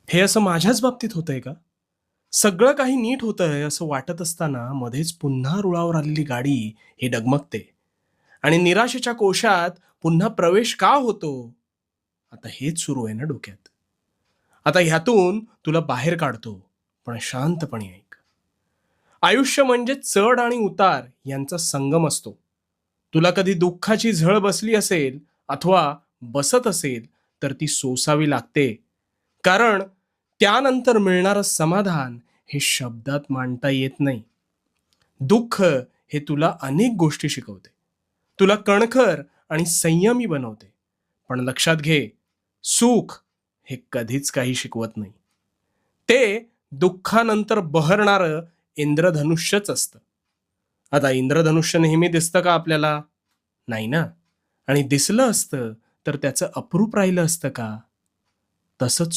हे असं माझ्याच बाबतीत होतंय का? सगळं काही नीट होतंय असं वाटत असताना मध्येच पुन्हा रुळावर आलेली गाडी ही डगमगते आणि निराशेच्या कोशात पुन्हा प्रवेश का होतो? आता हेच सुरू आहे ना डोक्यात. आता ह्यातून तुला बाहेर काढतो, पण शांतपणे ऐक. आयुष्य म्हणजे चढ आणि उतार यांचा संगम असतो. तुला कधी दुःखाची झळ बसली असेल अथवा बसत असेल, तर ती सोसावी लागते. कारण त्यानंतर मिळणारं समाधान हे शब्दात मांडता येत नाही. दुःख हे तुला अनेक गोष्टी शिकवते. तुला कणखर आणि संयमी बनवते. पण लक्षात घे, सुख हे कधीच काही शिकवत नाही. ते दुःखानंतर बहरणारं इंद्रधनुष्यच असतं. आता इंद्रधनुष्य नेहमी दिसतं का आपल्याला? नाही ना. आणि दिसलं असतं तर त्याचं अप्रूप राहिलं असतं का? तसंच